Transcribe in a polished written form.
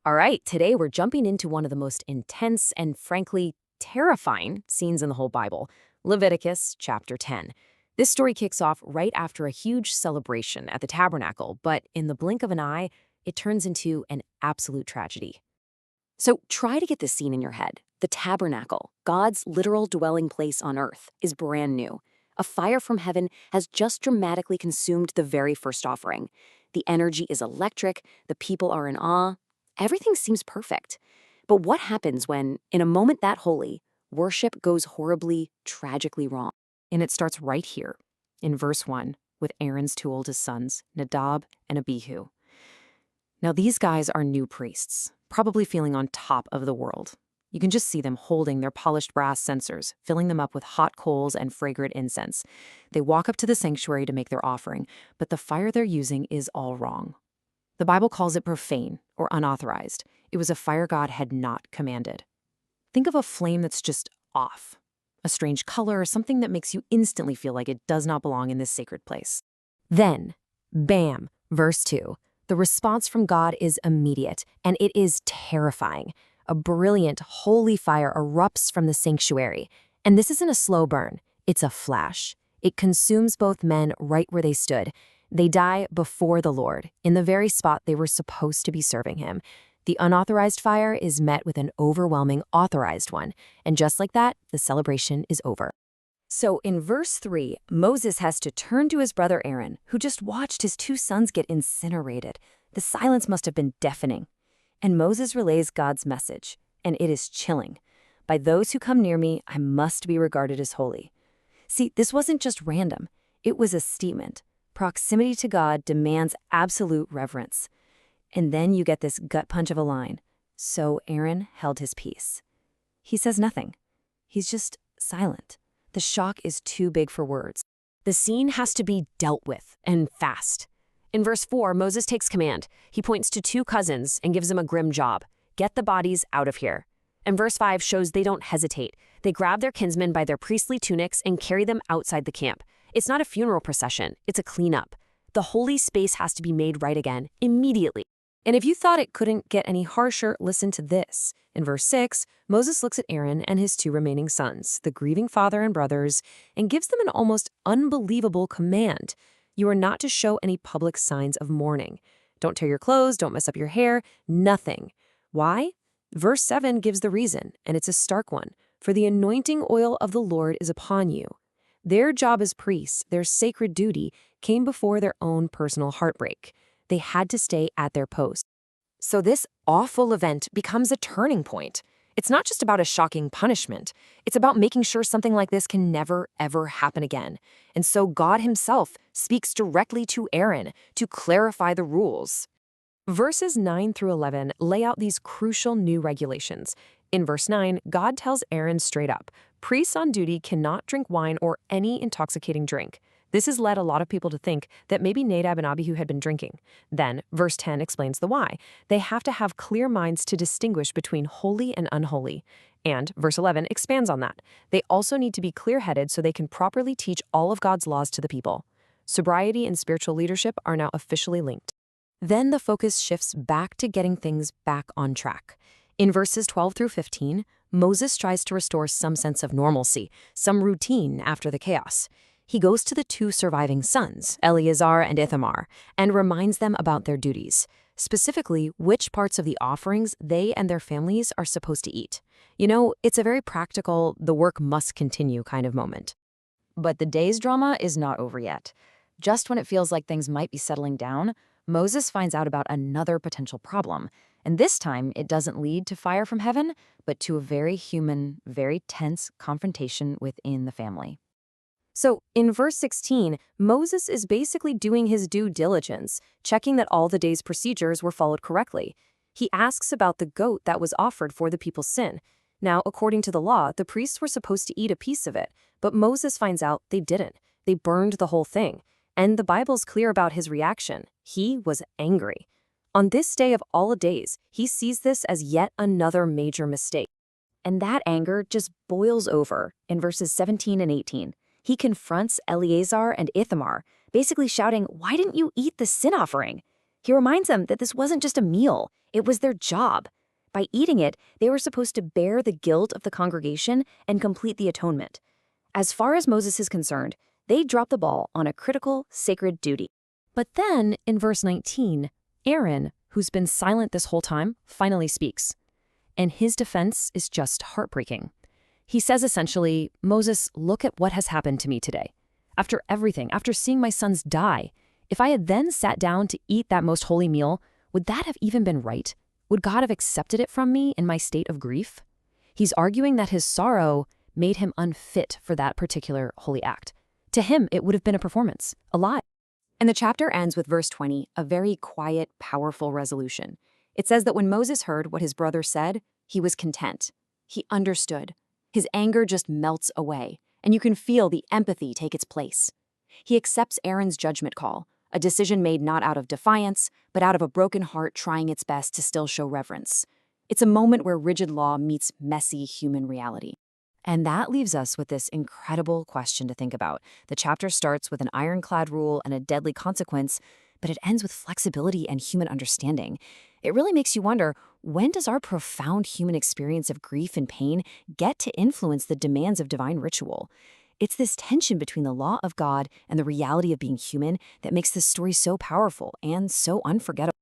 All right, today we're jumping into one of the most intense and frankly terrifying scenes in the whole Bible, Leviticus chapter 10. This story kicks off right after a huge celebration at the tabernacle, but in the blink of an eye, it turns into an absolute tragedy. So try to get this scene in your head. The tabernacle, God's literal dwelling place on earth, is brand new. A fire from heaven has just dramatically consumed the very first offering. The energy is electric, the people are in awe. Everything seems perfect. But what happens when, in a moment that holy, worship goes horribly, tragically wrong? And it starts right here, in verse 1, with Aaron's two oldest sons, Nadab and Abihu. Now these guys are new priests, probably feeling on top of the world. You can just see them holding their polished brass censers, filling them up with hot coals and fragrant incense. They walk up to the sanctuary to make their offering, but the fire they're using is all wrong. The Bible calls it profane or unauthorized. It was a fire God had not commanded. Think of a flame that's just off, a strange color or something that makes you instantly feel like it does not belong in this sacred place. Then, bam, verse 2. The response from God is immediate, and it is terrifying. A brilliant, holy fire erupts from the sanctuary. And this isn't a slow burn, it's a flash. It consumes both men right where they stood. They die before the Lord, in the very spot they were supposed to be serving him. The unauthorized fire is met with an overwhelming authorized one, and just like that, the celebration is over. So in verse 3, Moses has to turn to his brother Aaron, who just watched his two sons get incinerated. The silence must have been deafening. And Moses relays God's message, and it is chilling. By those who come near me, I must be regarded as holy. See, this wasn't just random. It was a statement. Proximity to God demands absolute reverence. And then you get this gut punch of a line. So Aaron held his peace. He says nothing. He's just silent. The shock is too big for words. The scene has to be dealt with, and fast. In verse 4, Moses takes command. He points to two cousins and gives them a grim job. Get the bodies out of here. And verse 5 shows they don't hesitate. They grab their kinsmen by their priestly tunics and carry them outside the camp. It's not a funeral procession, it's a cleanup. The holy space has to be made right again, immediately. And if you thought it couldn't get any harsher, listen to this. In verse 6, Moses looks at Aaron and his two remaining sons, the grieving father and brothers, and gives them an almost unbelievable command. You are not to show any public signs of mourning. Don't tear your clothes, don't mess up your hair, nothing. Why? Verse 7 gives the reason, and it's a stark one. For the anointing oil of the Lord is upon you. Their job as priests, their sacred duty, came before their own personal heartbreak. They had to stay at their post. So this awful event becomes a turning point. It's not just about a shocking punishment. It's about making sure something like this can never, ever happen again. And so God himself speaks directly to Aaron to clarify the rules. Verses 9 through 11 lay out these crucial new regulations. In verse 9, God tells Aaron straight up, priests on duty cannot drink wine or any intoxicating drink. This has led a lot of people to think that maybe Nadab and Abihu had been drinking. Then, verse 10 explains the why. They have to have clear minds to distinguish between holy and unholy. And verse 11 expands on that. They also need to be clear-headed so they can properly teach all of God's laws to the people. Sobriety and spiritual leadership are now officially linked. Then the focus shifts back to getting things back on track. In verses 12 through 15, Moses tries to restore some sense of normalcy, some routine after the chaos. He goes to the two surviving sons, Eleazar and Ithamar, and reminds them about their duties, specifically which parts of the offerings they and their families are supposed to eat. You know, it's a very practical, the work must continue kind of moment. But the day's drama is not over yet. Just when it feels like things might be settling down, Moses finds out about another potential problem. And this time, it doesn't lead to fire from heaven, but to a very human, very tense confrontation within the family. So, in verse 16, Moses is basically doing his due diligence, checking that all the day's procedures were followed correctly. He asks about the goat that was offered for the people's sin. Now, according to the law, the priests were supposed to eat a piece of it, but Moses finds out they didn't. They burned the whole thing. And the Bible's clear about his reaction. He was angry. On this day of all days, he sees this as yet another major mistake. And that anger just boils over in verses 17 and 18. He confronts Eleazar and Ithamar, basically shouting, "Why didn't you eat the sin offering?" He reminds them that this wasn't just a meal, it was their job. By eating it, they were supposed to bear the guilt of the congregation and complete the atonement. As far as Moses is concerned, they drop the ball on a critical, sacred duty. But then, in verse 19, Aaron, who's been silent this whole time, finally speaks. And his defense is just heartbreaking. He says essentially, Moses, look at what has happened to me today. After everything, after seeing my sons die, if I had then sat down to eat that most holy meal, would that have even been right? Would God have accepted it from me in my state of grief? He's arguing that his sorrow made him unfit for that particular holy act. To him, it would have been a performance, a lie. And the chapter ends with verse 20, a very quiet, powerful resolution. It says that when Moses heard what his brother said, he was content. He understood. His anger just melts away, and you can feel the empathy take its place. He accepts Aaron's judgment call, a decision made not out of defiance, but out of a broken heart trying its best to still show reverence. It's a moment where rigid law meets messy human reality. And that leaves us with this incredible question to think about. The chapter starts with an ironclad rule and a deadly consequence, but it ends with flexibility and human understanding. It really makes you wonder, when does our profound human experience of grief and pain get to influence the demands of divine ritual? It's this tension between the law of God and the reality of being human that makes this story so powerful and so unforgettable.